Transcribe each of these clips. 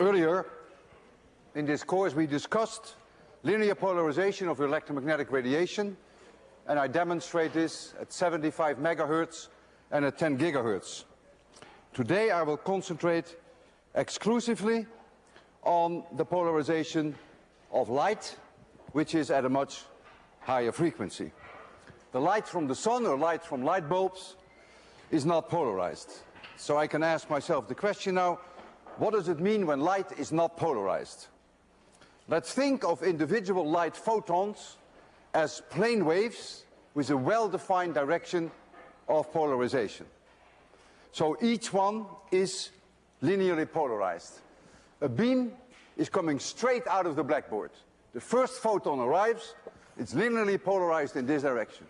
Earlier in this course we discussed linear polarization of electromagnetic radiation, and I demonstrate this at 75 megahertz and at 10 gigahertz. Today I will concentrate exclusively on the polarization of light, which is at a much higher frequency. The light from the sun or light from light bulbs is not polarized. So I can ask myself the question now, what does it mean when light is not polarized? Let's think of individual light photons as plane waves with a well-defined direction of polarization. So each one is linearly polarized. A beam is coming straight out of the blackboard. The first photon arrives, it's linearly polarized in this direction.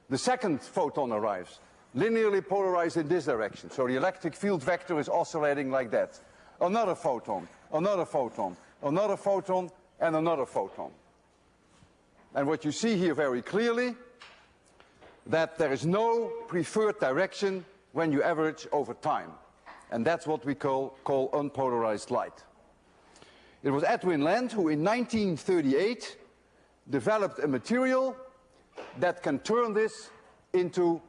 The second photon arrives, linearly polarized in this direction. So the electric field vector is oscillating like that. Another photon, another photon, another photon, and another photon. And what you see here very clearly, that there is no preferred direction when you average over time. And that's what we call unpolarized light. It was Edwin Land who in 1938 developed a material that can turn this into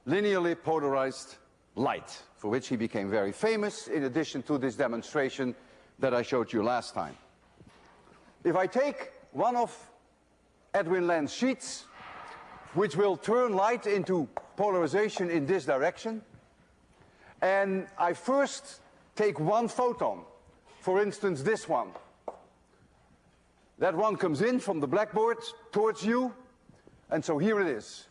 linearly polarized light, for which he became very famous, in addition to this demonstration that I showed you last time. If I take one of Edwin Land's sheets, which will turn light into polarization in this direction, and I first take one photon, for instance this one. That one comes in from the blackboard towards you, and so here it is,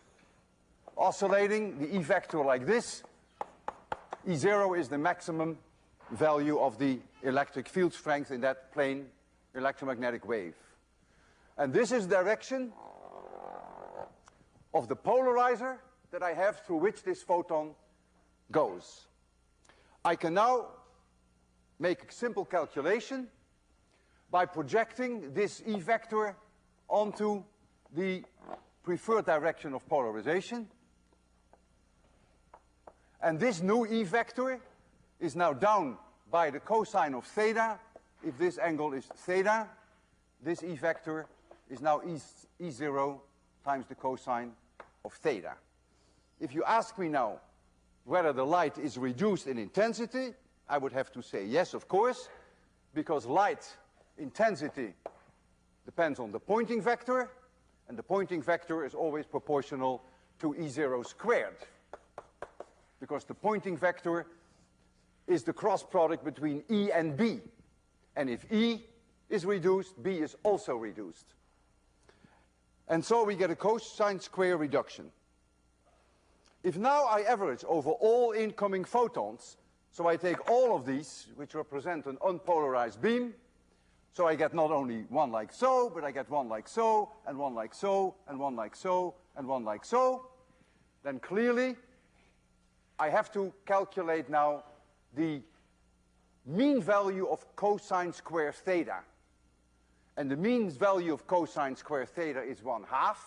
oscillating the E vector like this. E0 is the maximum value of the electric field strength in that plane electromagnetic wave. And this is the direction of the polarizer that I have through which this photon goes. I can now make a simple calculation by projecting this E vector onto the preferred direction of polarization. And this new E vector is now down by the cosine of theta. If this angle is theta, this E vector is now E0 times the cosine of theta. If you ask me now whether the light is reduced in intensity, I would have to say yes, of course, because light intensity depends on the Poynting vector, and the Poynting vector is always proportional to E0 squared, because the Poynting vector is the cross product between E and B. And if E is reduced, B is also reduced. And so we get a cosine square reduction. If now I average over all incoming photons, so I take all of these, which represent an unpolarized beam, so I get not only one like so, but I get one like so, and one like so, and one like so, and one like so, then clearly I have to calculate now the mean value of cosine square theta. And the mean value of cosine square theta is 1/2.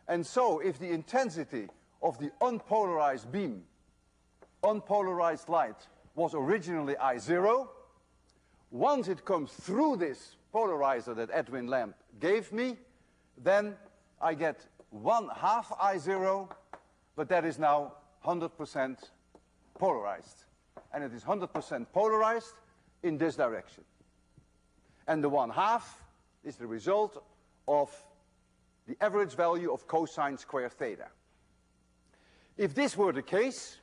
And so if the intensity of the unpolarized beam, unpolarized light, was originally I0, once it comes through this polarizer that Edwin Land gave me, then I get 1/2 I0, but that is now 100% polarized. And it is 100% polarized in this direction. And the 1/2 is the result of the average value of cosine square theta. If this were the case,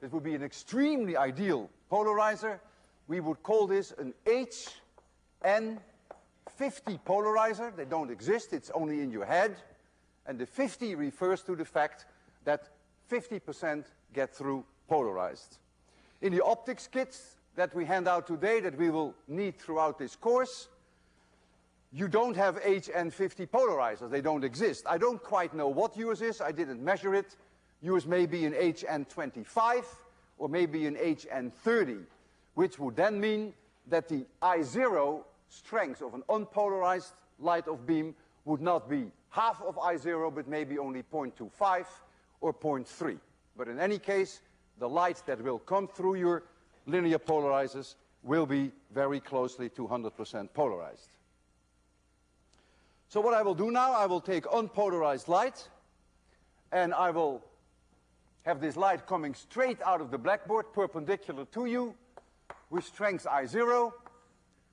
this would be an extremely ideal polarizer. We would call this an HN50 polarizer. They don't exist, it's only in your head. And the 50 refers to the fact that 50% get through polarized. In the optics kits that we hand out today, that we will need throughout this course, you don't have HN50 polarizers. They don't exist. I don't quite know what yours is. I didn't measure it. Yours may be an HN25 or maybe an HN30, which would then mean that the I0 strength of an unpolarized light of beam would not be half of I0, but maybe only 0.25 or 0.3. But in any case, the light that will come through your linear polarizers will be very closely to 100% polarized. So what I will do now, I will take unpolarized light, and I will have this light coming straight out of the blackboard, perpendicular to you, with strength I0.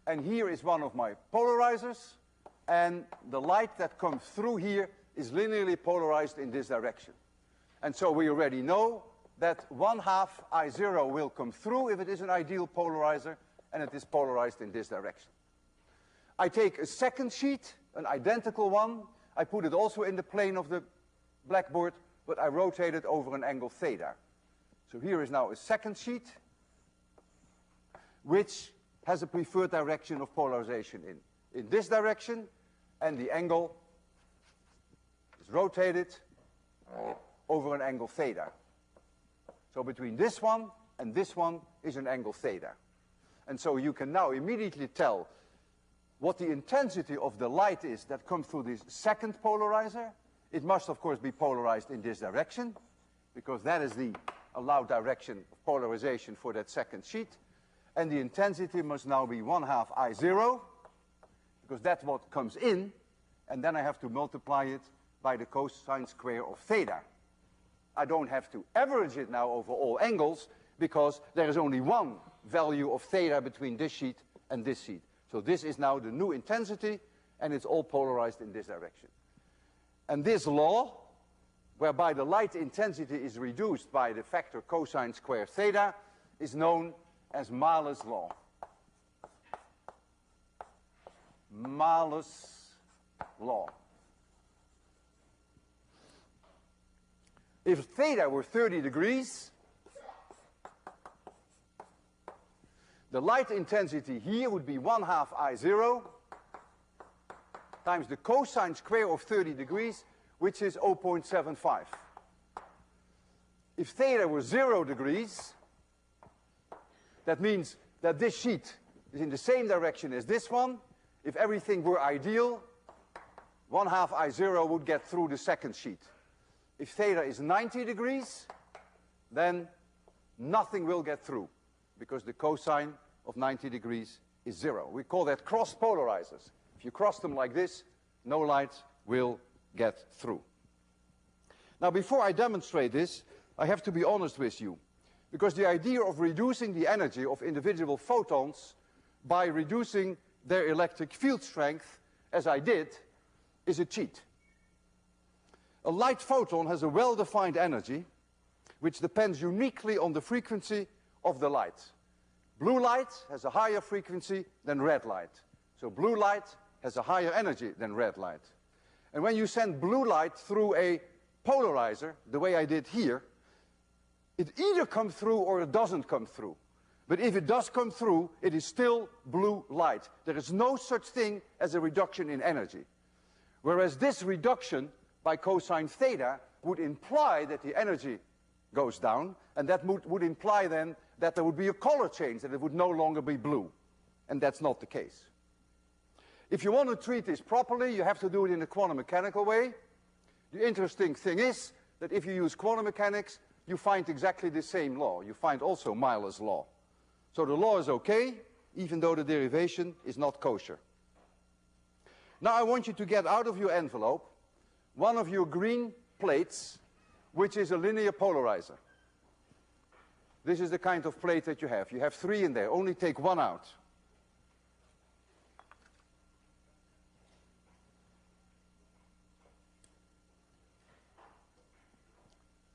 And here is one of my polarizers, and the light that comes through here is linearly polarized in this direction. And so we already know that 1/2 I0 will come through if it is an ideal polarizer, and it is polarized in this direction. I take a second sheet, an identical one. I put it also in the plane of the blackboard, but I rotate it over an angle theta. So here is now a second sheet, which has a preferred direction of polarization in this direction, and the angle is rotated over an angle theta. So between this one and this one is an angle theta. And so you can now immediately tell what the intensity of the light is that comes through this second polarizer. It must, of course, be polarized in this direction, because that is the allowed direction of polarization for that second sheet. And the intensity must now be 1/2 I0, because that's what comes in, and then I have to multiply it by the cosine square of theta. I don't have to average it now over all angles, because there is only one value of theta between this sheet and this sheet. So this is now the new intensity, and it's all polarized in this direction. And this law, whereby the light intensity is reduced by the factor cosine square theta, is known as Malus' law. Malus' law. If theta were 30 degrees, the light intensity here would be 1/2 I0 times the cosine square of 30 degrees, which is 0.75. If theta were 0 degrees, that means that this sheet is in the same direction as this one. If everything were ideal, 1/2 I0 would get through the second sheet. If theta is 90 degrees, then nothing will get through, because the cosine of 90 degrees is 0. We call that cross polarizers. If you cross them like this, no light will get through. Now, before I demonstrate this, I have to be honest with you, because the idea of reducing the energy of individual photons by reducing their electric field strength, as I did, is a cheat. A light photon has a well-defined energy, which depends uniquely on the frequency of the light. Blue light has a higher frequency than red light. So blue light has a higher energy than red light. And when you send blue light through a polarizer, the way I did here, it either comes through or it doesn't come through. But if it does come through, it is still blue light. There is no such thing as a reduction in energy. Whereas this reduction by cosine theta would imply that the energy goes down, and that would imply then that there would be a color change, that it would no longer be blue. And that's not the case. If you want to treat this properly, you have to do it in a quantum mechanical way. The interesting thing is that if you use quantum mechanics, you find exactly the same law. You find also Malus' law. So the law is okay, even though the derivation is not kosher. Now I want you to get out of your envelope one of your green plates, which is a linear polarizer. This is the kind of plate that you have. You have 3 in there. Only take 1 out.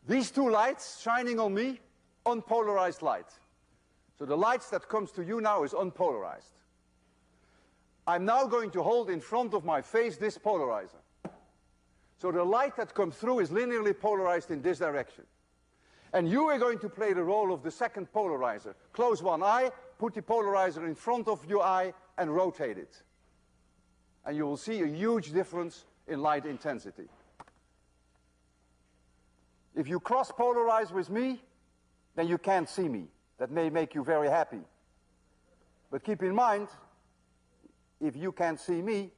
These 2 lights shining on me, unpolarized light. So the light that comes to you now is unpolarized. I'm now going to hold in front of my face this polarizer. So the light that comes through is linearly polarized in this direction. And you are going to play the role of the second polarizer. Close one eye, put the polarizer in front of your eye, and rotate it. And you will see a huge difference in light intensity. If you cross-polarize with me, then you can't see me. That may make you very happy. But keep in mind, if you can't see me,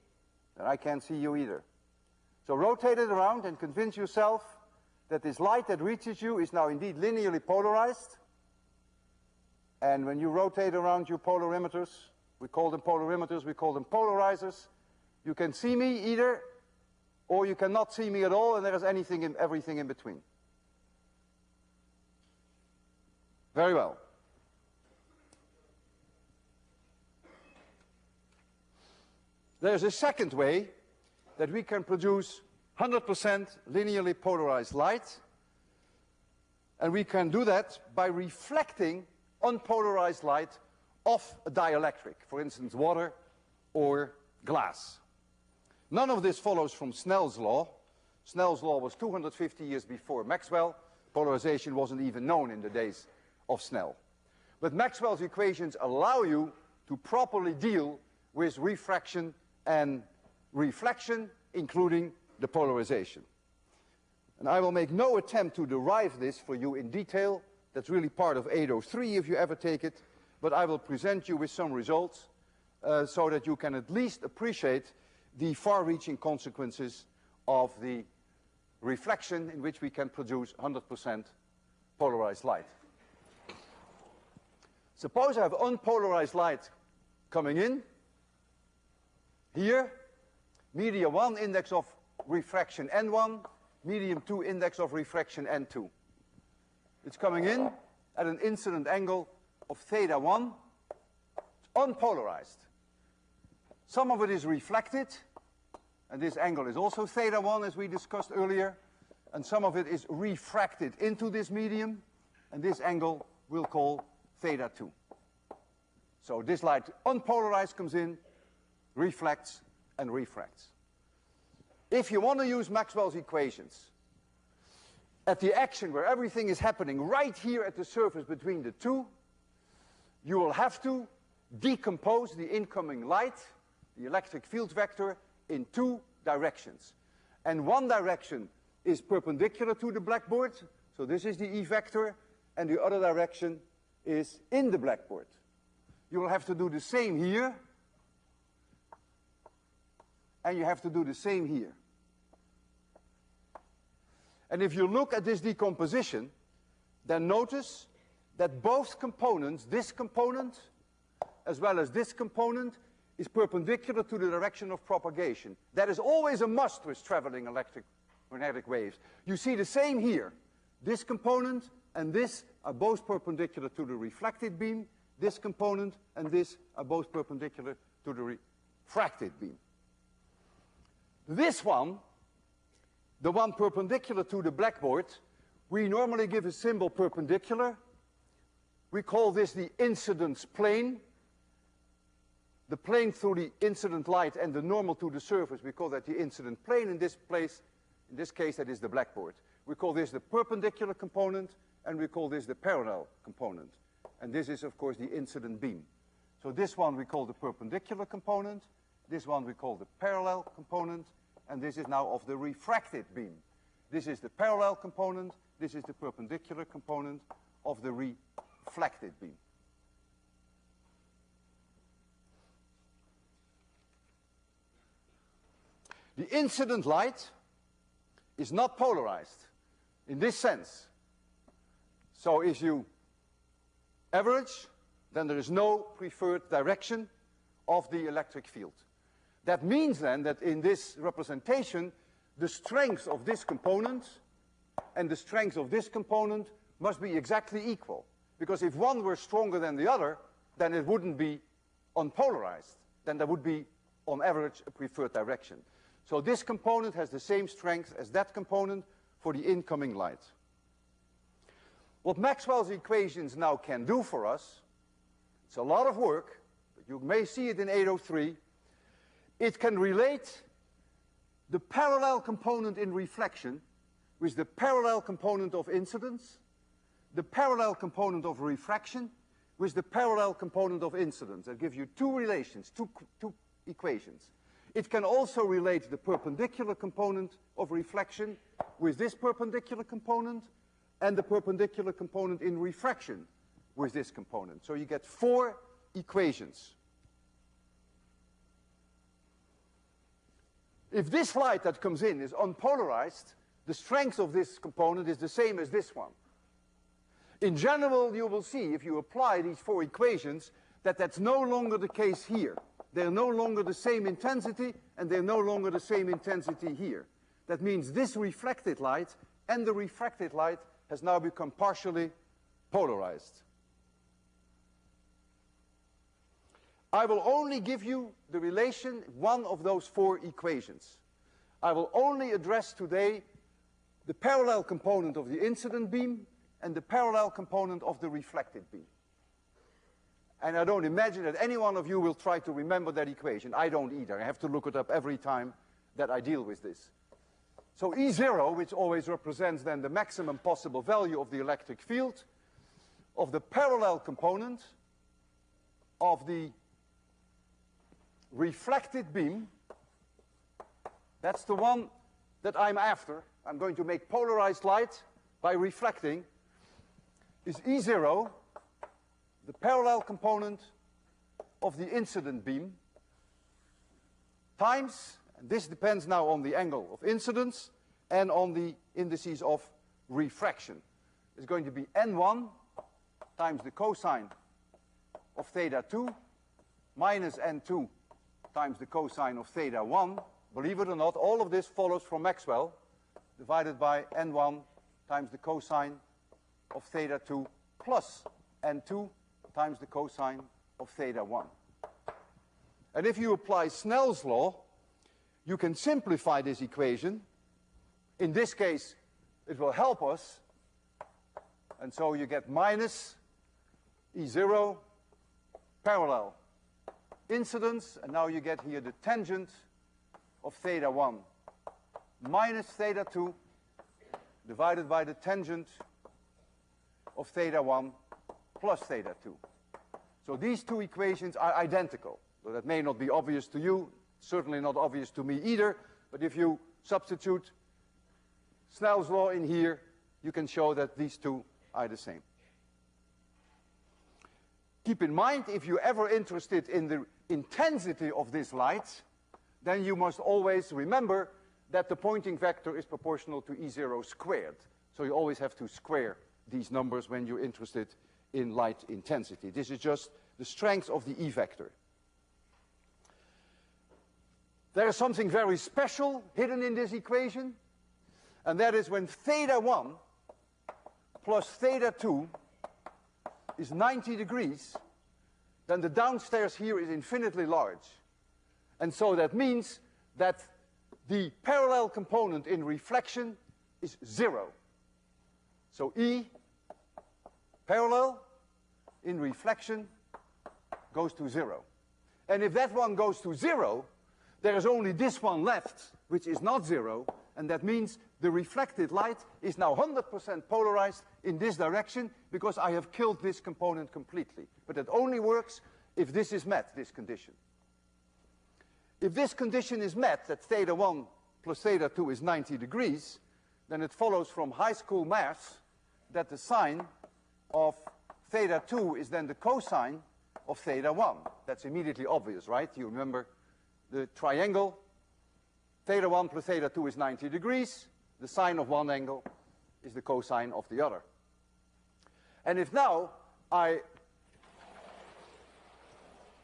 then I can't see you either. So rotate it around and convince yourself that this light that reaches you is now indeed linearly polarized. And when you rotate around your polarimeters, we call them polarimeters, we call them polarizers, you can see me either, or you cannot see me at all, and there is everything in between. Very well. There's a second way that we can produce 100% linearly polarized light, and we can do that by reflecting unpolarized light off a dielectric, for instance, water or glass. None of this follows from Snell's law. Snell's law was 250 years before Maxwell. Polarization wasn't even known in the days of Snell. But Maxwell's equations allow you to properly deal with refraction and reflection, including the polarization. And I will make no attempt to derive this for you in detail. That's really part of 803 if you ever take it. But I will present you with some results so that you can at least appreciate the far-reaching consequences of the reflection in which we can produce 100% polarized light. Suppose I have unpolarized light coming in. Here, medium 1, index of refraction N1, medium 2, index of refraction N2. It's coming in at an incident angle of theta 1. It's unpolarized. Some of it is reflected, and this angle is also theta 1, as we discussed earlier, and some of it is refracted into this medium, and this angle we'll call theta 2. So this light unpolarized comes in, reflects, and refracts. If you want to use Maxwell's equations at the action where everything is happening right here at the surface between the two, you will have to decompose the incoming light, the electric field vector, in two directions. And one direction is perpendicular to the blackboard, so this is the E vector, and the other direction is in the blackboard. You will have to do the same here, and you have to do the same here. And if you look at this decomposition, then notice that both components, this component as well as this component, is perpendicular to the direction of propagation. That is always a must with traveling electromagnetic waves. You see the same here. This component and this are both perpendicular to the reflected beam. This component and this are both perpendicular to the refracted beam. This one, the one perpendicular to the blackboard, we normally give a symbol perpendicular. We call this the incidence plane. The plane through the incident light and the normal to the surface, we call that the incident plane. In this case, that is the blackboard. We call this the perpendicular component, and we call this the parallel component. And this is, of course, the incident beam. So this one we call the perpendicular component, this one we call the parallel component, and this is now of the refracted beam. This is the parallel component, this is the perpendicular component of the reflected beam. The incident light is not polarized in this sense. So if you average, then there is no preferred direction of the electric field. That means then that in this representation, the strength of this component and the strength of this component must be exactly equal. Because if one were stronger than the other, then it wouldn't be unpolarized. Then there would be, on average, a preferred direction. So this component has the same strength as that component for the incoming light. What Maxwell's equations now can do for us, it's a lot of work, but you may see it in 803, it can relate the parallel component in reflection with the parallel component of incidence, the parallel component of refraction with the parallel component of incidence. That gives you two relations, two equations. It can also relate the perpendicular component of reflection with this perpendicular component and the perpendicular component in refraction with this component. So you get four equations. If this light that comes in is unpolarized, the strength of this component is the same as this one. In general, you will see, if you apply these four equations, that that's no longer the case here. They're no longer the same intensity, and they're no longer the same intensity here. That means this reflected light and the refracted light has now become partially polarized. I will only give you the relation, one of those four equations. I will only address today the parallel component of the incident beam and the parallel component of the reflected beam. And I don't imagine that any one of you will try to remember that equation. I don't either. I have to look it up every time that I deal with this. So E0, which always represents then the maximum possible value of the electric field, of the parallel component of the reflected beam, that's the one that I'm after. I'm going to make polarized light by reflecting, is E0, the parallel component of the incident beam, times, and this depends now on the angle of incidence and on the indices of refraction. It's going to be N1 times the cosine of theta 2 minus N2 times the cosine of theta 1. Believe it or not, all of this follows from Maxwell, divided by N1 times the cosine of theta 2 plus N2 times the cosine of theta 1. And if you apply Snell's law, you can simplify this equation. In this case, it will help us. And so you get minus E0 parallel incidence, and now you get here the tangent of theta 1 minus theta 2 divided by the tangent of theta 1 plus theta 2. So these two equations are identical. So that may not be obvious to you, certainly not obvious to me either, but if you substitute Snell's law in here, you can show that these two are the same. Keep in mind, if you're ever interested in the intensity of this light, then you must always remember that the Poynting vector is proportional to E0 squared. So you always have to square these numbers when you're interested in light intensity. This is just the strength of the E vector. There is something very special hidden in this equation, and that is when theta 1 plus theta 2 is 90 degrees, then the downstairs here is infinitely large. And so that means that the parallel component in reflection is 0. So E parallel in reflection goes to 0. And if that one goes to 0, there is only this one left, which is not 0, and that means the reflected light is now 100% polarized in this direction because I have killed this component completely. But it only works if this is met, this condition. If this condition is met, that theta 1 plus theta 2 is 90 degrees, then it follows from high school maths that the sine of theta 2 is then the cosine of theta 1. That's immediately obvious, right? You remember the triangle. Theta 1 plus theta 2 is 90 degrees. The sine of one angle is the cosine of the other. And if now I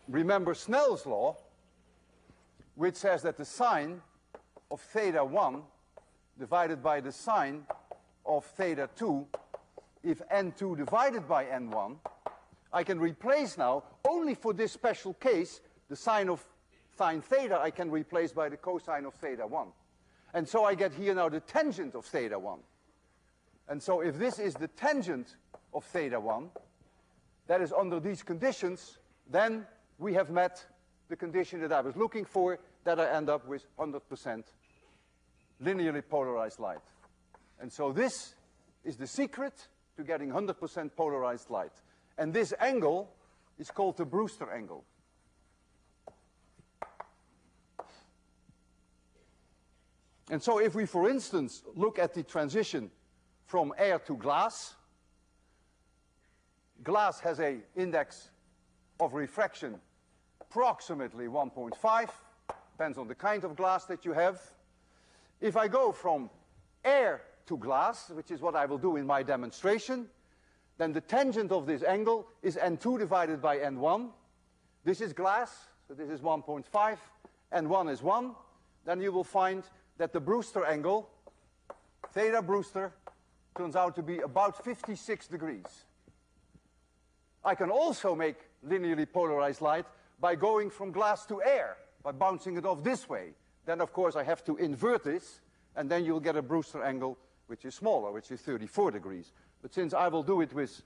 remember Snell's law, which says that the sine of theta 1 divided by the sine of theta 2, if N2 divided by N1, I can replace now, only for this special case, the sine of sine theta I can replace by the cosine of theta 1. And so I get here now the tangent of theta 1. And so if this is the tangent of theta 1, that is under these conditions, then we have met the condition that I was looking for, that I end up with 100% linearly polarized light. And so this is the secret to getting 100% polarized light. And this angle is called the Brewster angle. And so if we, for instance, look at the transition from air to glass, glass has an index of refraction approximately 1.5, depends on the kind of glass that you have. If I go from air to glass, which is what I will do in my demonstration, then the tangent of this angle is n2 divided by n1. This is glass, so this is 1.5, n1 is 1. Then you will find that the Brewster angle, theta Brewster, turns out to be about 56 degrees. I can also make linearly polarized light by going from glass to air, by bouncing it off this way. Then, of course, I have to invert this, and then you'll get a Brewster angle which is smaller, which is 34 degrees. But since I will do it with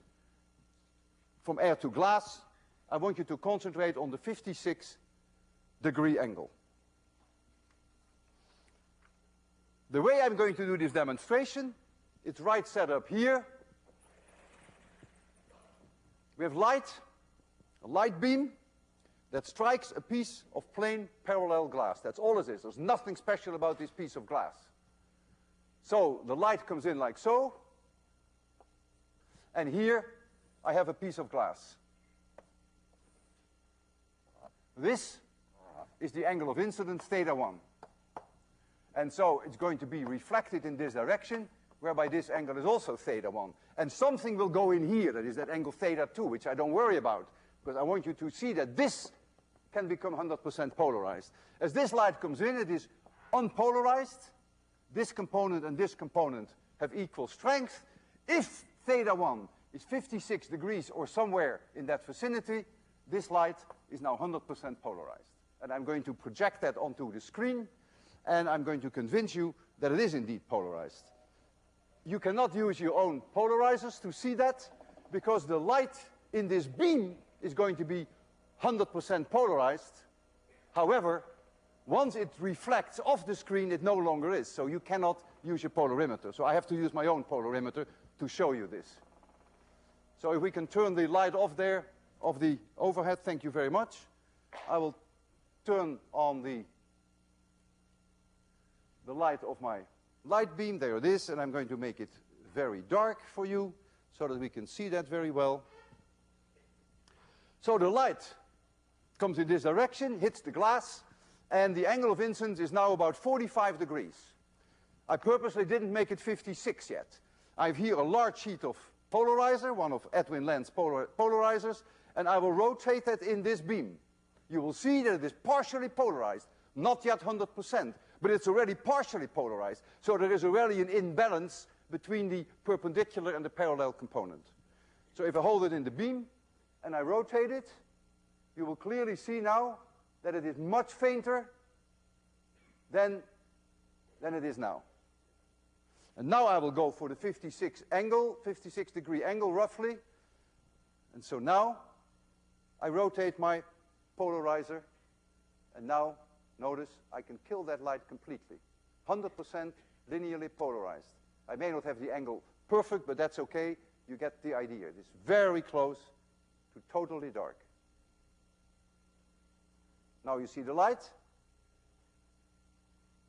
from air to glass, I want you to concentrate on the 56-degree angle. The way I'm going to do this demonstration, it's right set up here. We have light, a light beam that strikes a piece of plain parallel glass. That's all it is. There's nothing special about this piece of glass. So the light comes in like so, and here I have a piece of glass. This is the angle of incidence, theta 1. And so it's going to be reflected in this direction, whereby this angle is also theta 1. And something will go in here, that is that angle theta 2, which I don't worry about, because I want you to see that this can become 100% polarized. As this light comes in, it is unpolarized. This component and this component have equal strength. If theta 1 is 56 degrees or somewhere in that vicinity, this light is now 100% polarized. And I'm going to project that onto the screen, and I'm going to convince you that it is indeed polarized. You cannot use your own polarizers to see that, because the light in this beam is going to be 100% polarized. However, once it reflects off the screen, it no longer is. So you cannot use your polarimeter. So I have to use my own polarimeter to show you this. So if we can turn the light off there, of the overhead, thank you very much. I will turn on the light of my light beam. There it is, and I'm going to make it very dark for you so that we can see that very well. So the light comes in this direction, hits the glass, and the angle of incidence is now about 45 degrees. I purposely didn't make it 56 yet. I have here a large sheet of polarizer, one of Edwin Land's polarizers, and I will rotate that in this beam. You will see that it is partially polarized, not yet 100%, but it's already partially polarized. So there is already an imbalance between the perpendicular and the parallel component. So if I hold it in the beam and I rotate it, you will clearly see now that it is much fainter than it is now. And now I will go for the 56 degree angle roughly. And so now I rotate my polarizer, and now notice I can kill that light completely. 100% linearly polarized. I may not have the angle perfect, but that's okay. You get the idea. It is very close to totally dark. Now you see the light.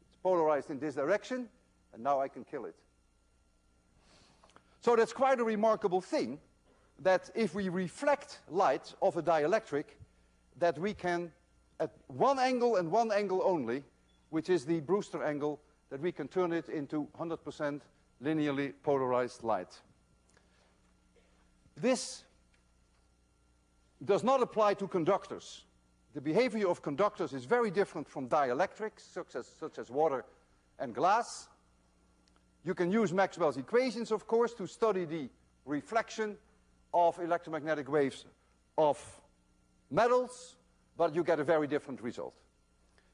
It's polarized in this direction, and now I can kill it. So that's quite a remarkable thing, that if we reflect light of a dielectric, that we can, at one angle and one angle only, which is the Brewster angle, that we can turn it into 100% linearly polarized light. This does not apply to conductors. The behavior of conductors is very different from dielectrics, such as water and glass. You can use Maxwell's equations, of course, to study the reflection of electromagnetic waves of metals, but you get a very different result.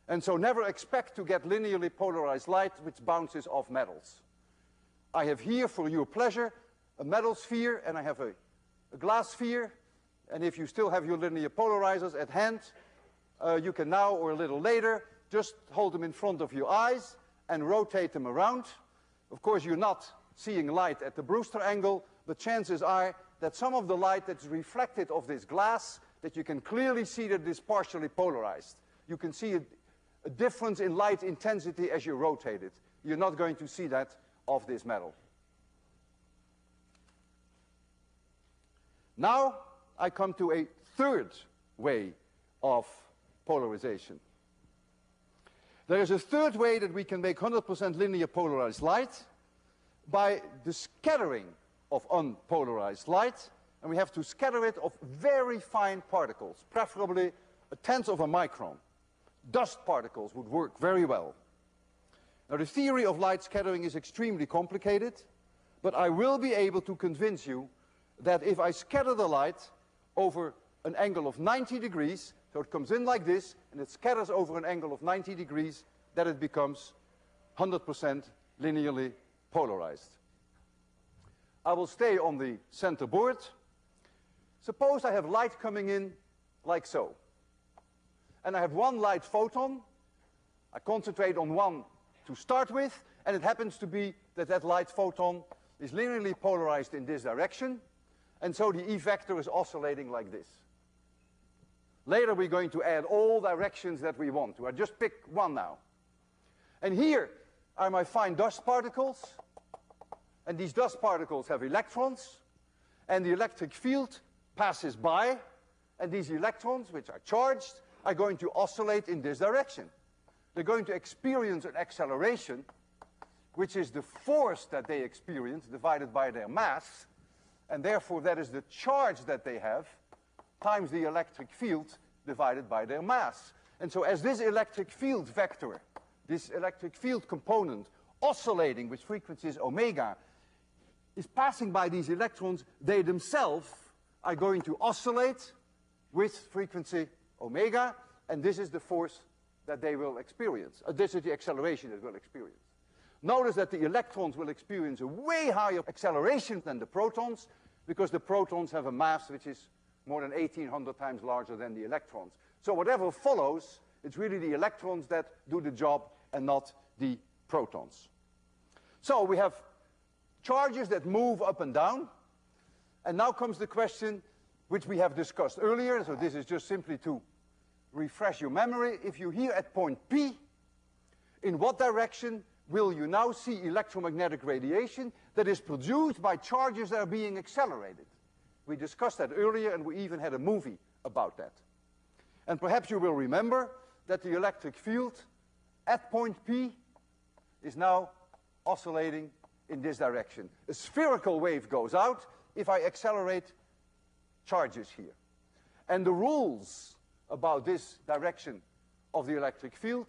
And so never expect to get linearly polarized light which bounces off metals. I have here, for your pleasure, a metal sphere, and I have a glass sphere. And if you still have your linear polarizers at hand, you can now, or a little later, just hold them in front of your eyes and rotate them around. Of course, you're not seeing light at the Brewster angle, but chances are that some of the light that's reflected off this glass, that you can clearly see that it is partially polarized. You can see a difference in light intensity as you rotate it. You're not going to see that of this metal. Now I come to a third way of polarization. There is a third way that we can make 100% linear polarized light by the scattering of unpolarized light, and we have to scatter it of very fine particles, preferably a tenth of a micron. Dust particles would work very well. Now, the theory of light scattering is extremely complicated, but I will be able to convince you that if I scatter the light over an angle of 90 degrees, so it comes in like this, and it scatters over an angle of 90 degrees, that it becomes 100% linearly polarized. I will stay on the center board. Suppose I have light coming in like so. And I have one light photon. I concentrate on one to start with, and it happens to be that that light photon is linearly polarized in this direction, and so the E vector is oscillating like this. Later we're going to add all directions that we want to. I just pick one now. And here are my fine dust particles, and these dust particles have electrons, and the electric field passes by, and these electrons, which are charged, are going to oscillate in this direction. They're going to experience an acceleration, which is the force that they experience divided by their mass, and therefore that is the charge that they have times the electric field divided by their mass. And so as this electric field vector, this electric field component oscillating with frequencies omega, is passing by these electrons, they themselves are going to oscillate with frequency omega, and this is the force that they will experience. This is the acceleration that will experience. Notice that the electrons will experience a way higher acceleration than the protons, because the protons have a mass which is more than 1,800 times larger than the electrons. So whatever follows, it's really the electrons that do the job and not the protons. So we have charges that move up and down, and now comes the question which we have discussed earlier, so this is just simply to refresh your memory. If you're here at point P, in what direction will you now see electromagnetic radiation that is produced by charges that are being accelerated? We discussed that earlier, and we even had a movie about that. And perhaps you will remember that the electric field at point P is now oscillating in this direction. A spherical wave goes out if I accelerate charges here. And the rules about this direction of the electric field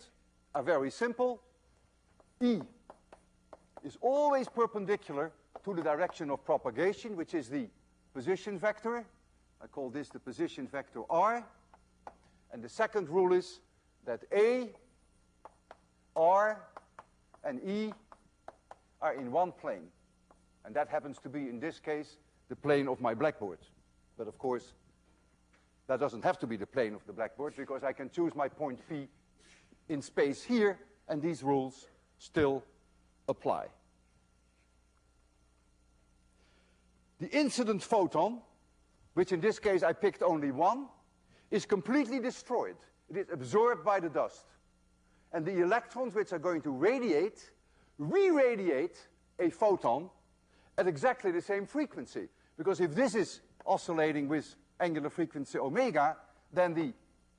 are very simple. E is always perpendicular to the direction of propagation, which is the position vector. I call this the position vector R. And the second rule is that A, R, and E are in one plane. And that happens to be, in this case, the plane of my blackboard. But of course, that doesn't have to be the plane of the blackboard, because I can choose my point P in space here, and these rules still apply. The incident photon, which in this case I picked only one, is completely destroyed. It is absorbed by the dust. And the electrons which are going to radiate, re-radiate a photon at exactly the same frequency. Because if this is oscillating with angular frequency omega, then the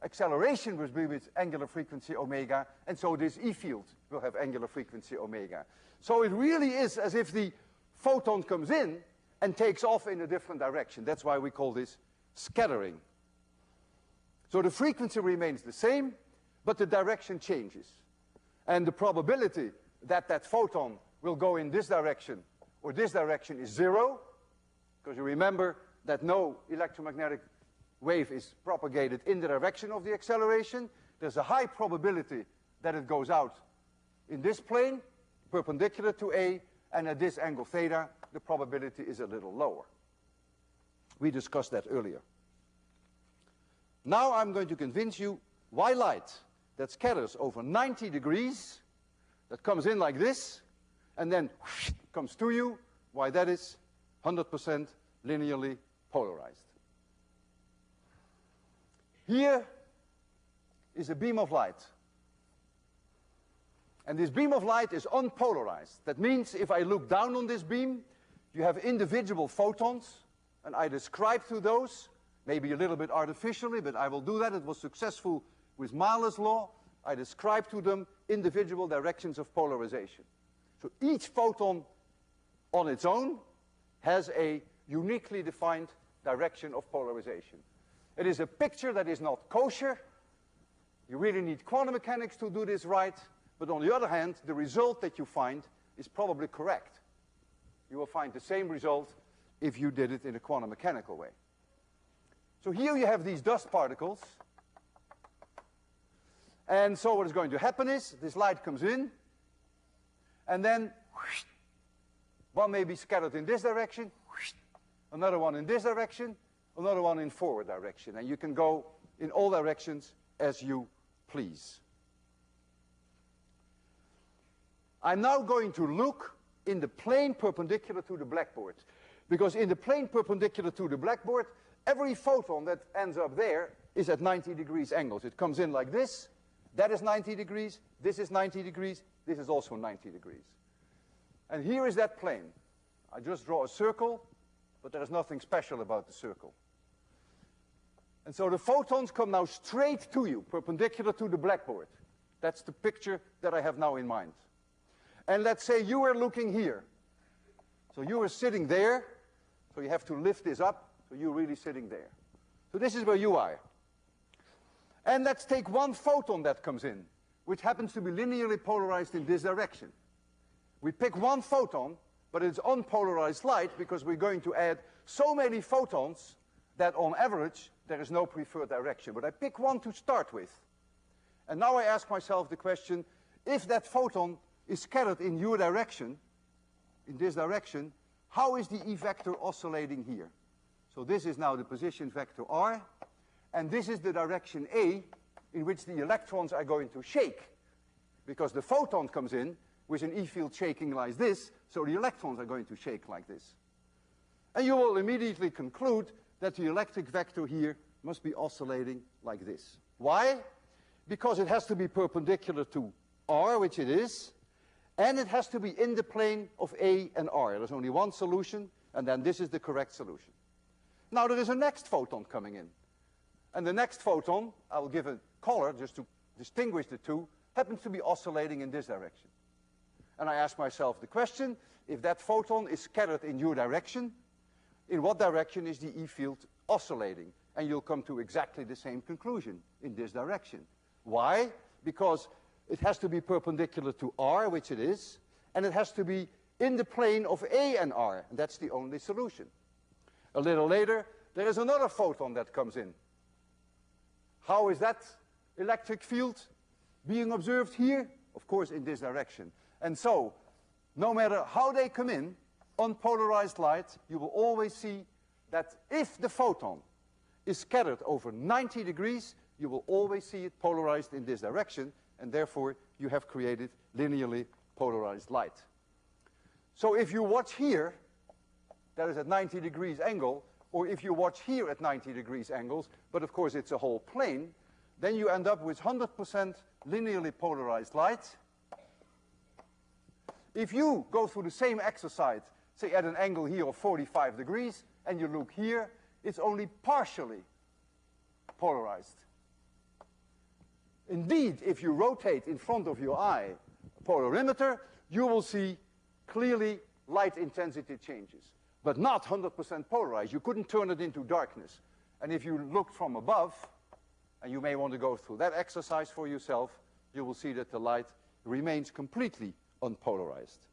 acceleration will be with angular frequency omega, and so this E field will have angular frequency omega. So it really is as if the photon comes in and takes off in a different direction. That's why we call this scattering. So the frequency remains the same, but the direction changes. And the probability that that photon will go in this direction or this direction is 0, because you remember that no electromagnetic wave is propagated in the direction of the acceleration. There's a high probability that it goes out in this plane, perpendicular to A, and at this angle theta, the probability is a little lower. We discussed that earlier. Now I'm going to convince you why light that scatters over 90 degrees, that comes in like this, and then comes to you, why that is 100% linearly polarized. Here is a beam of light. And this beam of light is unpolarized. That means if I look down on this beam, you have individual photons, and I describe to those, maybe a little bit artificially, but I will do that. It was successful with Malus' law. I describe to them individual directions of polarization. So each photon on its own has a uniquely defined direction of polarization. It is a picture that is not kosher. You really need quantum mechanics to do this right. But on the other hand, the result that you find is probably correct. You will find the same result if you did it in a quantum mechanical way. So here you have these dust particles. And so what is going to happen is this light comes in, and then one may be scattered in this direction, another one in this direction, another one in forward direction. And you can go in all directions as you please. I'm now going to look in the plane perpendicular to the blackboard. Because in the plane perpendicular to the blackboard, every photon that ends up there is at 90 degrees angles. It comes in like this. That is 90 degrees. This is 90 degrees. This is also 90 degrees. And here is that plane. I just draw a circle, but there is nothing special about the circle. And so the photons come now straight to you, perpendicular to the blackboard. That's the picture that I have now in mind. And let's say you were looking here. So you were sitting there. So you have to lift this up. So you're really sitting there. So this is where you are. And let's take one photon that comes in, which happens to be linearly polarized in this direction. We pick one photon, but it's unpolarized light because we're going to add so many photons that on average there is no preferred direction. But I pick one to start with. And now I ask myself the question, if that photon is scattered in your direction, in this direction, how is the E vector oscillating here? So this is now the position vector r, and this is the direction A in which the electrons are going to shake, because the photon comes in with an E field shaking like this, so the electrons are going to shake like this. And you will immediately conclude that the electric vector here must be oscillating like this. Why? Because it has to be perpendicular to r, which it is, and it has to be in the plane of A and R. There's only one solution, and then this is the correct solution. Now there is a next photon coming in. And the next photon, I'll give a color just to distinguish the two, happens to be oscillating in this direction. And I ask myself the question, if that photon is scattered in your direction, in what direction is the E field oscillating? And you'll come to exactly the same conclusion, in this direction. Why? Because it has to be perpendicular to R, which it is, and it has to be in the plane of A and R, and that's the only solution. A little later, there is another photon that comes in. How is that electric field being observed here? Of course, in this direction. And so, no matter how they come in, unpolarized light, you will always see that if the photon is scattered over 90 degrees, you will always see it polarized in this direction, and therefore you have created linearly polarized light. So if you watch here, that is at 90 degrees angle, or if you watch here at 90 degrees angles, but of course it's a whole plane, then you end up with 100% linearly polarized light. If you go through the same exercise, say at an angle here of 45 degrees, and you look here, it's only partially polarized. Indeed, if you rotate in front of your eye a polarimeter, you will see clearly light intensity changes, but not 100% polarized. You couldn't turn it into darkness. And if you look from above, and you may want to go through that exercise for yourself, you will see that the light remains completely unpolarized.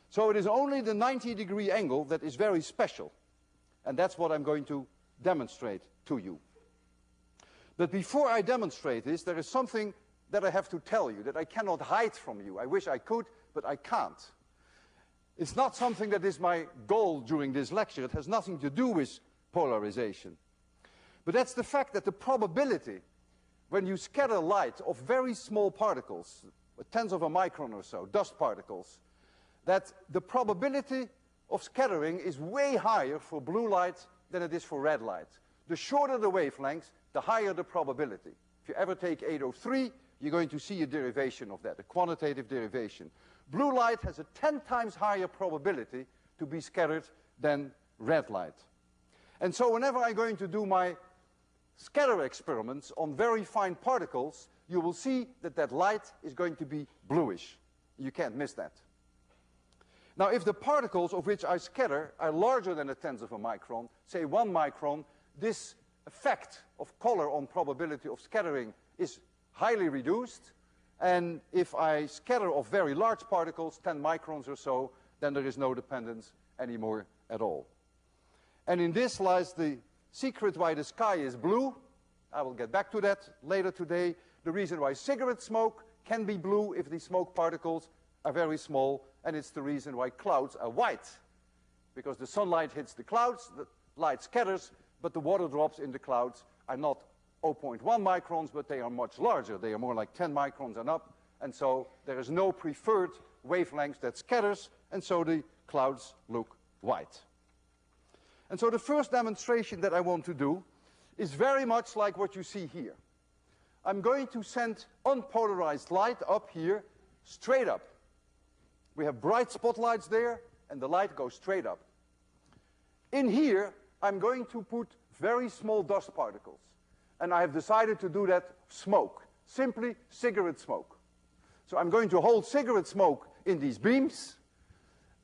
So it is only the 90-degree angle that is very special, and that's what I'm going to demonstrate to you. But before I demonstrate this, there is something that I have to tell you, that I cannot hide from you. I wish I could, but I can't. It's not something that is my goal during this lecture. It has nothing to do with polarization. But that's the fact that the probability, when you scatter light of very small particles, tenths of a micron or so, dust particles, that the probability of scattering is way higher for blue light than it is for red light. The shorter the wavelength, the higher the probability. If you ever take 803, you're going to see a derivation of that, a quantitative derivation. Blue light has a 10 times higher probability to be scattered than red light. And so whenever I'm going to do my scatter experiments on very fine particles, you will see that that light is going to be bluish. You can't miss that. Now, if the particles of which I scatter are larger than a tenth of a micron, say 1 micron, this effect of color on probability of scattering is highly reduced. And if I scatter of very large particles, 10 microns or so, then there is no dependence anymore at all. And in this lies the secret why the sky is blue. I will get back to that later today. The reason why cigarette smoke can be blue if the smoke particles are very small, and it's the reason why clouds are white. Because the sunlight hits the clouds, the light scatters, but the water drops in the clouds are not 0.1 microns, but they are much larger. They are more like 10 microns and up, and so there is no preferred wavelength that scatters, and so the clouds look white. And so the first demonstration that I want to do is very much like what you see here. I'm going to send unpolarized light up here, straight up. We have bright spotlights there, and the light goes straight up. In here, I'm going to put very small dust particles. And I have decided to do that smoke, simply cigarette smoke. So I'm going to hold cigarette smoke in these beams,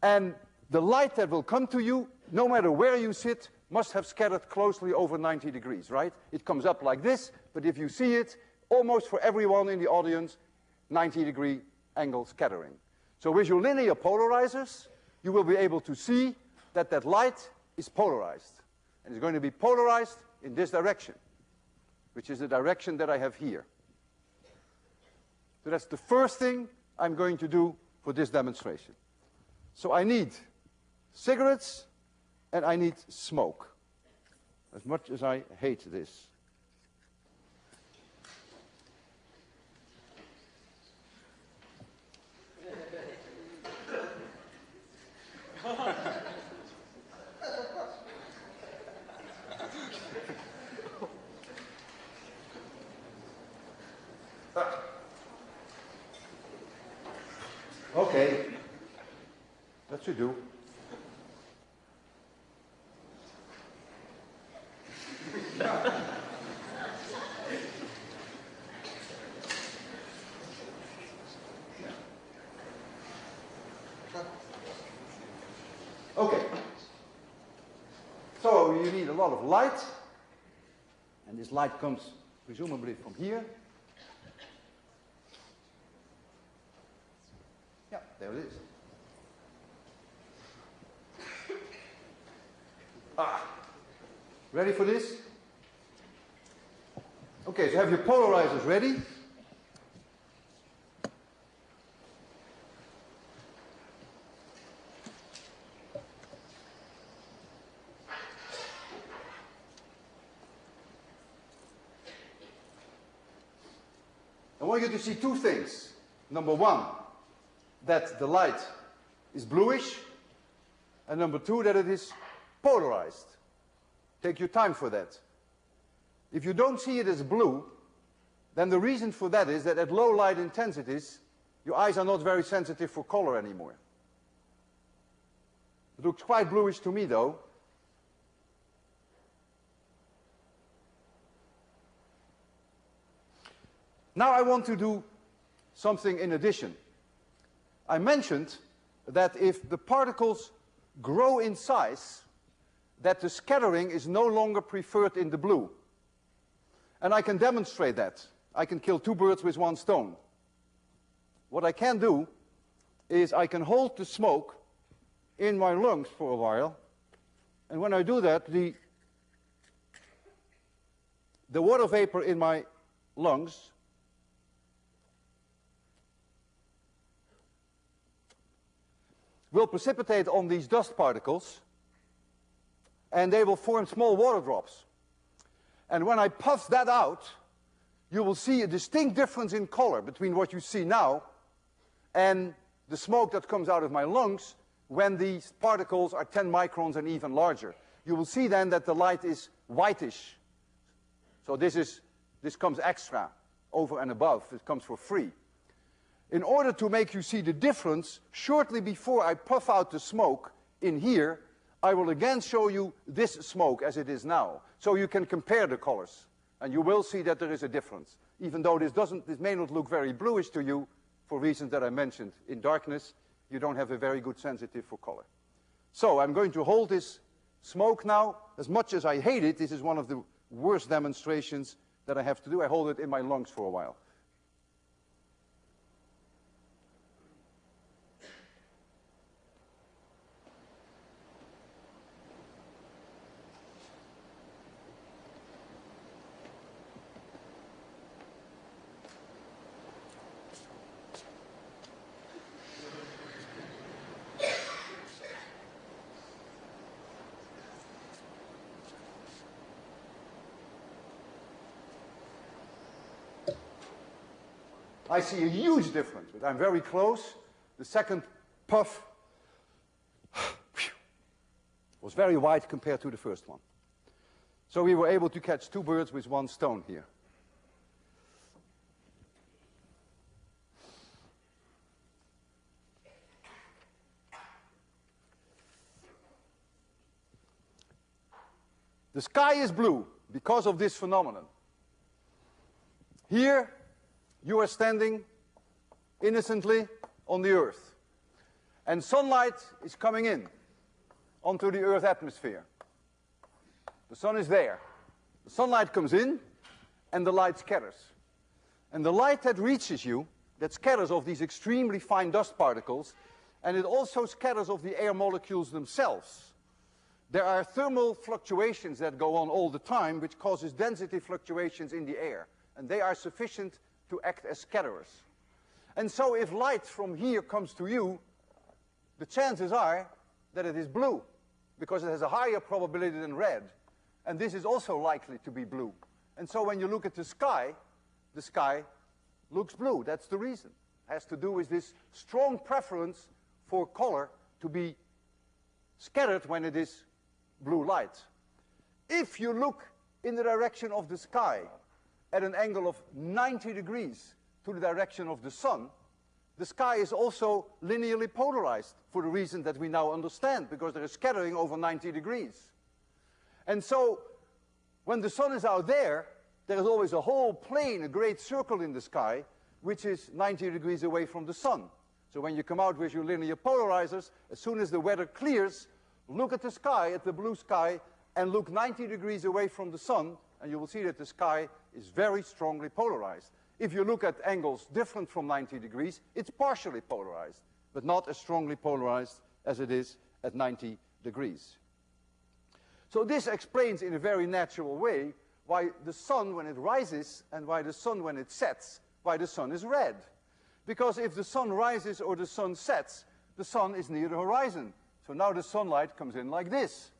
and the light that will come to you, no matter where you sit, must have scattered closely over 90 degrees, right? It comes up like this, but if you see it, almost for everyone in the audience, 90-degree angle scattering. So with your linear polarizers, you will be able to see that that light is polarized. And it's going to be polarized in this direction, which is the direction that I have here. So that's the first thing I'm going to do for this demonstration. So I need cigarettes and I need smoke, as much as I hate this. Okay, that should do. Okay, so you need a lot of light, and this light comes presumably from here. Yeah, there it is. Ready for this? Okay, so have your polarizers ready. I want you to see two things. Number one, that the light is bluish, and number two, that it is polarized. Take your time for that. If you don't see it as blue, then the reason for that is that at low light intensities, your eyes are not very sensitive for color anymore. It looks quite bluish to me, though. Now I want to do something in addition. I mentioned that if the particles grow in size, that the scattering is no longer preferred in the blue. And I can demonstrate that. I can kill two birds with one stone. What I can do is I can hold the smoke in my lungs for a while, and when I do that, the water vapor in my lungs will precipitate on these dust particles, and they will form small water drops. And when I puff that out, you will see a distinct difference in color between what you see now and the smoke that comes out of my lungs when these particles are 10 microns and even larger. You will see then that the light is whitish. So this comes extra, over and above. It comes for free. In order to make you see the difference, shortly before I puff out the smoke in here, I will again show you this smoke as it is now, so you can compare the colors. And you will see that there is a difference. Even though this may not look very bluish to you, for reasons that I mentioned in darkness, you don't have a very good sensitive for color. So I'm going to hold this smoke now. As much as I hate it, this is one of the worst demonstrations that I have to do. I hold it in my lungs for a while. I see a huge difference, but I'm very close. The second puff was very wide compared to the first one. So we were able to catch two birds with one stone here. The sky is blue because of this phenomenon. Here, you are standing innocently on the Earth, and sunlight is coming in onto the Earth atmosphere. The sun is there. The sunlight comes in, and the light scatters. And the light that reaches you, that scatters of these extremely fine dust particles, and it also scatters of the air molecules themselves. There are thermal fluctuations that go on all the time, which causes density fluctuations in the air, and they are sufficient to act as scatterers. And so if light from here comes to you, the chances are that it is blue, because it has a higher probability than red. And this is also likely to be blue. And so when you look at the sky looks blue. That's the reason. It has to do with this strong preference for color to be scattered when it is blue light. If you look in the direction of the sky at an angle of 90 degrees to the direction of the sun, the sky is also linearly polarized for the reason that we now understand, because there is scattering over 90 degrees. And so when the sun is out there, there is always a whole plane, a great circle in the sky, which is 90 degrees away from the sun. So when you come out with your linear polarizers, as soon as the weather clears, look at the sky, at the blue sky, and look 90 degrees away from the sun, and you will see that the sky is very strongly polarized. If you look at angles different from 90 degrees, it's partially polarized, but not as strongly polarized as it is at 90 degrees. So this explains in a very natural way why the sun when it rises and why the sun when it sets, why the sun is red. Because if the sun rises or the sun sets, the sun is near the horizon. So now the sunlight comes in like this.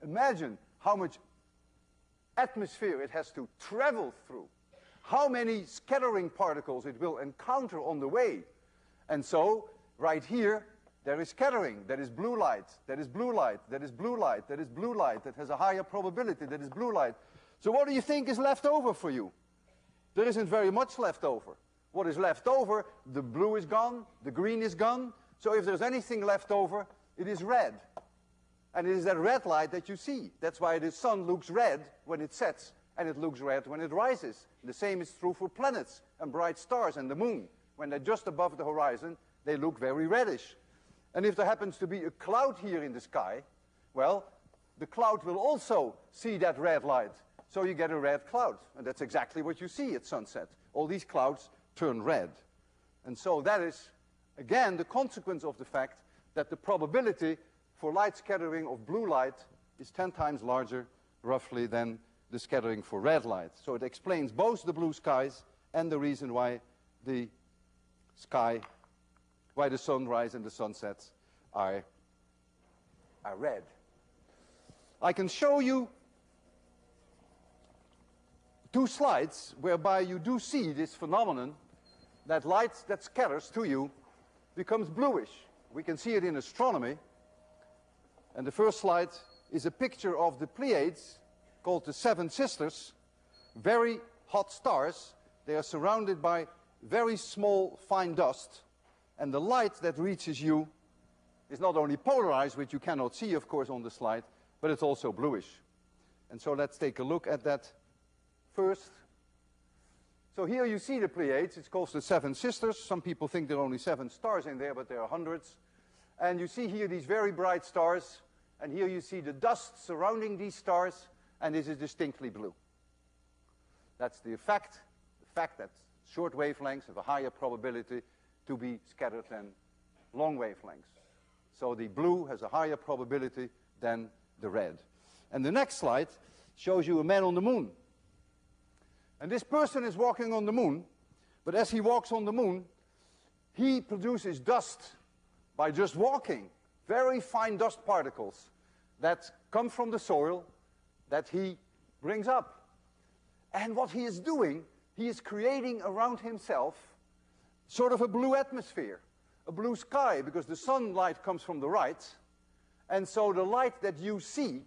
Imagine how much atmosphere it has to travel through, how many scattering particles it will encounter on the way. And so, right here, there is scattering. That is blue light, that is blue light, that is blue light, that is blue light, that has a higher probability, that is blue light. So what do you think is left over for you? There isn't very much left over. What is left over, the blue is gone, the green is gone. So if there's anything left over, it is red. And it is that red light that you see. That's why the sun looks red when it sets, and it looks red when it rises. The same is true for planets and bright stars and the moon. When they're just above the horizon, they look very reddish. And if there happens to be a cloud here in the sky, well, the cloud will also see that red light. So you get a red cloud. And that's exactly what you see at sunset. All these clouds turn red. And so that is, again, the consequence of the fact that the probability for light scattering of blue light is 10 times larger, roughly, than the scattering for red light. So it explains both the blue skies and the reason why the sunrise and the sunsets are red. I can show you two slides whereby you do see this phenomenon that light that scatters to you becomes bluish. We can see it in astronomy. And the first slide is a picture of the Pleiades, called the Seven Sisters, very hot stars. They are surrounded by very small, fine dust. And the light that reaches you is not only polarized, which you cannot see, of course, on the slide, but it's also bluish. And so let's take a look at that first So here you see the Pleiades. It's called the Seven Sisters. Some people think there are only 7 stars in there, but there are hundreds. And you see here these very bright stars. And here you see the dust surrounding these stars. And this is distinctly blue. That's the fact that short wavelengths have a higher probability to be scattered than long wavelengths. So the blue has a higher probability than the red. And the next slide shows you a man on the moon. And this person is walking on the moon, but as he walks on the moon, he produces dust by just walking. Very fine dust particles that come from the soil that he brings up. And what he is doing, he is creating around himself sort of a blue atmosphere, a blue sky, because the sunlight comes from the right. And so the light that you see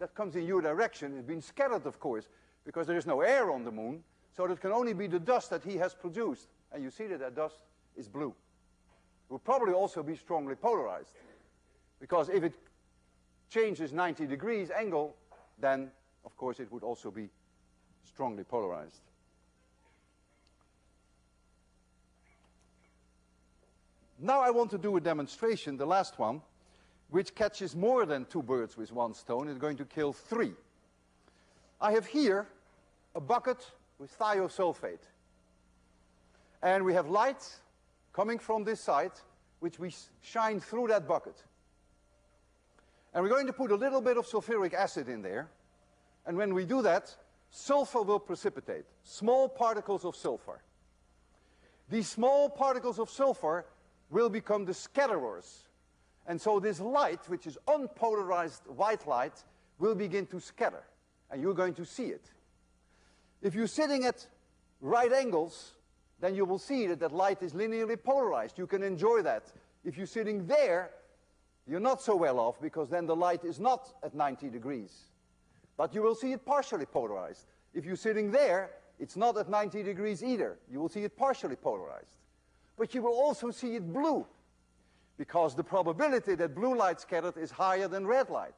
that comes in your direction is being scattered, of course, because there is no air on the moon, so it can only be the dust that he has produced. And you see that that dust is blue. It will probably also be strongly polarized, because if it changes 90 degrees angle, then, of course, it would also be strongly polarized. Now I want to do a demonstration, the last one, which catches more than 2 birds with 1 stone. It's going to kill 3. I have here a bucket with thiosulfate. And we have light coming from this side, which we shine through that bucket. And we're going to put a little bit of sulfuric acid in there. And when we do that, sulfur will precipitate, small particles of sulfur. These small particles of sulfur will become the scatterers. And so this light, which is unpolarized white light, will begin to scatter. And you're going to see it. If you're sitting at right angles, then you will see that that light is linearly polarized. You can enjoy that. If you're sitting there, you're not so well off, because then the light is not at 90 degrees. But you will see it partially polarized. If you're sitting there, it's not at 90 degrees either. You will see it partially polarized. But you will also see it blue, because the probability that blue light scattered is higher than red light.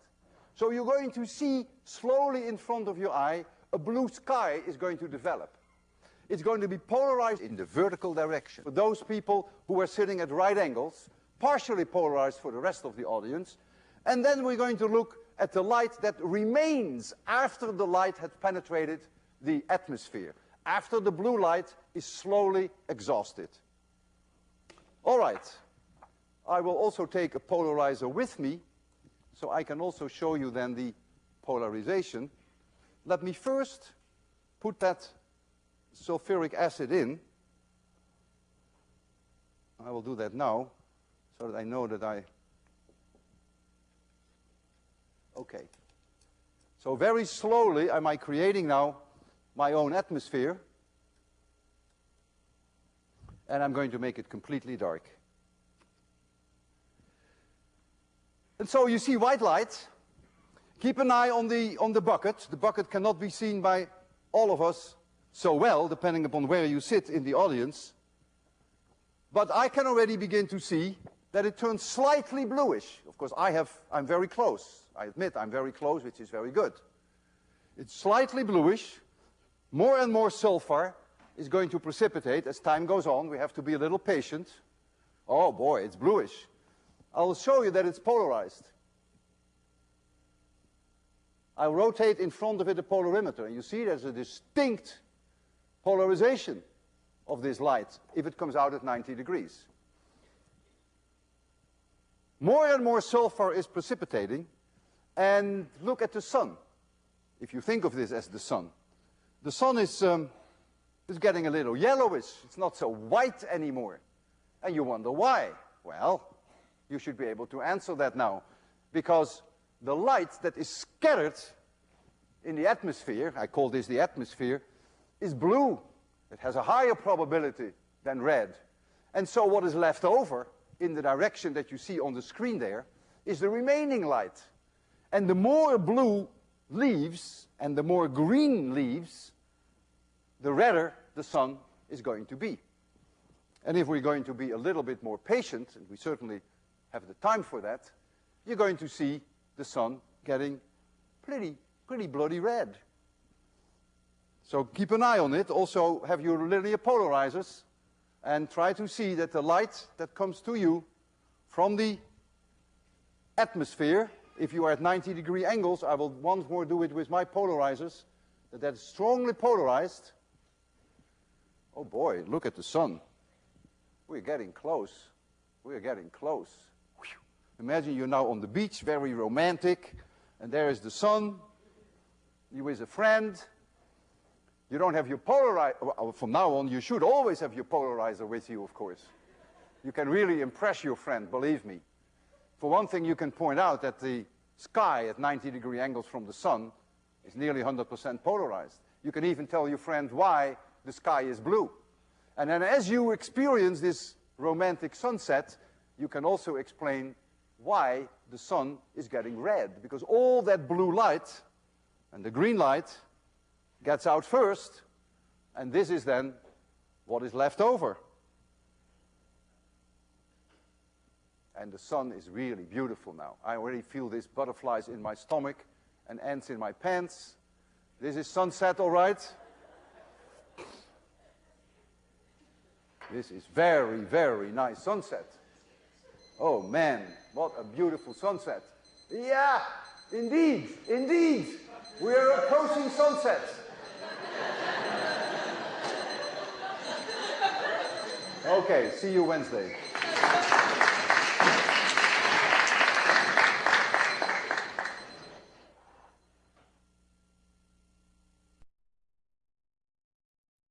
So you're going to see slowly in front of your eye, a blue sky is going to develop. It's going to be polarized in the vertical direction. For those people who are sitting at right angles, partially polarized for the rest of the audience. And then we're going to look at the light that remains after the light had penetrated the atmosphere, after the blue light is slowly exhausted. All right. I will also take a polarizer with me, so I can also show you then the polarization. Let me first put that sulfuric acid in. I will do that now, so that I know that okay. So very slowly am I creating now my own atmosphere. And I'm going to make it completely dark. And so you see white light. Keep an eye on the bucket. The bucket cannot be seen by all of us so well, depending upon where you sit in the audience. But I can already begin to see that it turns slightly bluish. Of course, I'm very close. I admit I'm very close, which is very good. It's slightly bluish. More and more sulfur is going to precipitate as time goes on. We have to be a little patient. Oh boy, it's bluish. I'll show you that it's polarized. I'll rotate in front of it a polarimeter, and you see there's a distinct polarization of this light if it comes out at 90 degrees. More and more sulfur is precipitating, and look at the sun. If you think of this as the sun is getting a little yellowish. It's not so white anymore. And you wonder why. Well, you should be able to answer that now, because the light that is scattered in the atmosphere, I call this the atmosphere, is blue. It has a higher probability than red. And so what is left over in the direction that you see on the screen there is the remaining light. And the more blue leaves and the more green leaves, the redder the sun is going to be. And if we're going to be a little bit more patient, and we certainly have the time for that, you're going to see the sun getting pretty bloody red. So keep an eye on it. Also have your linear polarizers and try to see that the light that comes to you from the atmosphere, if you are at 90-degree angles, I will once more do it with my polarizers, that's strongly polarized. Oh boy, look at the sun. We're getting close. We're getting close. Imagine you're now on the beach, very romantic, and there is the sun. You're with a friend. You don't have your polarizer. From now on, you should always have your polarizer with you, of course. You can really impress your friend, believe me. For one thing, you can point out that the sky at 90-degree angles from the sun is nearly 100% polarized. You can even tell your friend why the sky is blue. And then as you experience this romantic sunset, you can also explain why the sun is getting red. Because all that blue light and the green light gets out first, and this is then what is left over. And the sun is really beautiful now. I already feel these butterflies in my stomach and ants in my pants. This is sunset, all right? This is very, very nice sunset. Oh man, what a beautiful sunset. Yeah, indeed, indeed. We are approaching sunset. Okay, see you Wednesday.